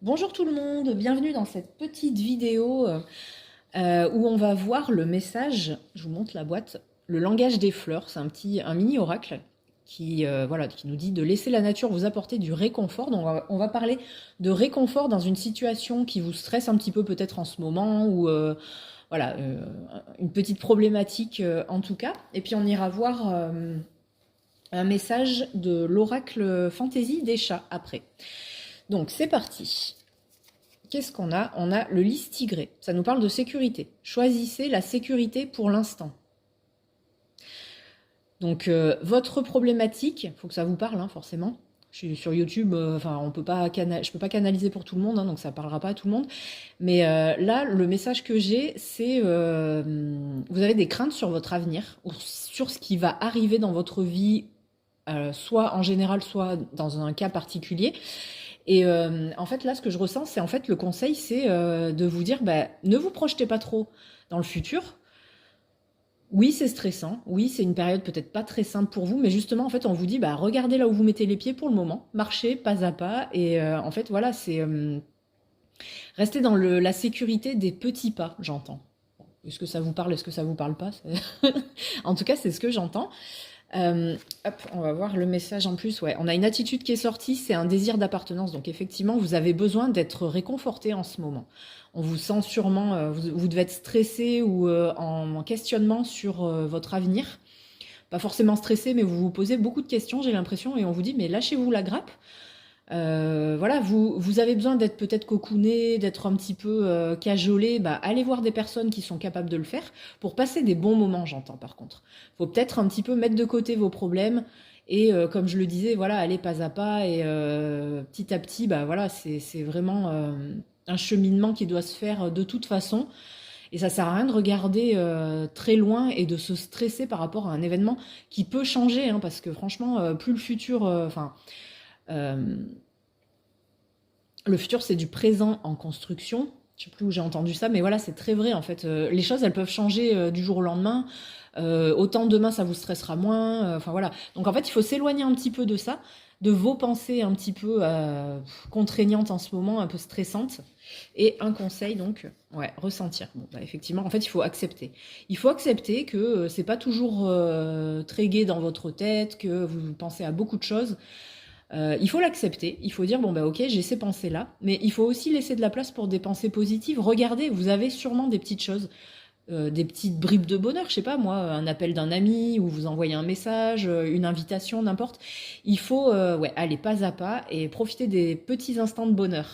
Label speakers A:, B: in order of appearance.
A: Bonjour tout le monde, bienvenue dans cette petite vidéo où on va voir le message, je vous montre la boîte, le langage des fleurs, c'est un mini oracle qui nous dit de laisser la nature vous apporter du réconfort. Donc on va parler de réconfort dans une situation qui vous stresse un petit peu peut-être en ce moment ou une petite problématique en tout cas. Et puis on ira voir un message de l'oracle fantasy des chats après. Donc c'est parti. Qu'est-ce qu'on a? On a le lys tigré. Ça nous parle de sécurité. Choisissez la sécurité pour l'instant. Donc votre problématique, il faut que ça vous parle forcément. Je suis sur YouTube, je peux pas canaliser pour tout le monde, donc ça parlera pas à tout le monde. Mais là, le message que j'ai, c'est vous avez des craintes sur votre avenir ou sur ce qui va arriver dans votre vie, soit en général, soit dans un cas particulier. Et en fait, là, ce que je ressens, c'est en fait le conseil, c'est de vous dire, ne vous projetez pas trop dans le futur. Oui, c'est stressant. Oui, c'est une période peut-être pas très simple pour vous, mais justement, en fait, on vous dit, regardez là où vous mettez les pieds pour le moment, marchez pas à pas. Et en fait, voilà, c'est rester dans la sécurité des petits pas, j'entends. Est-ce que ça vous parle, est-ce que ça vous parle pas? En tout cas, c'est ce que j'entends. Hop, on va voir le message en plus. Ouais, on a une attitude qui est sortie, c'est un désir d'appartenance. Donc effectivement, vous avez besoin d'être réconforté en ce moment. On vous sent sûrement, vous devez être stressé ou en questionnement sur votre avenir. Pas forcément stressé, mais vous vous posez beaucoup de questions, j'ai l'impression, et on vous dit, mais lâchez-vous la grappe. Voilà, vous avez besoin d'être peut-être cocooné, d'être un petit peu cajolé, allez voir des personnes qui sont capables de le faire pour passer des bons moments, j'entends par contre. Faut peut-être un petit peu mettre de côté vos problèmes et comme je le disais, voilà, aller pas à pas et petit à petit, voilà, c'est vraiment un cheminement qui doit se faire de toute façon. Et ça sert à rien de regarder très loin et de se stresser par rapport à un événement qui peut changer, parce que franchement, plus le futur, le futur, c'est du présent en construction. Je sais plus où j'ai entendu ça, mais voilà, c'est très vrai en fait. Les choses, elles peuvent changer du jour au lendemain. Autant demain, ça vous stressera moins. Enfin voilà. Donc en fait, il faut s'éloigner un petit peu de ça, de vos pensées un petit peu contraignantes en ce moment, un peu stressantes. Et un conseil donc, ouais, ressentir. Bon, effectivement, en fait, il faut accepter. Il faut accepter que c'est pas toujours très gai dans votre tête, que vous pensez à beaucoup de choses. Il faut l'accepter, il faut dire bon ok, j'ai ces pensées-là, mais il faut aussi laisser de la place pour des pensées positives. Regardez, vous avez sûrement des petites choses, des petites bribes de bonheur, je sais pas moi, un appel d'un ami ou vous envoyez un message, une invitation, n'importe. Il faut aller pas à pas et profiter des petits instants de bonheur.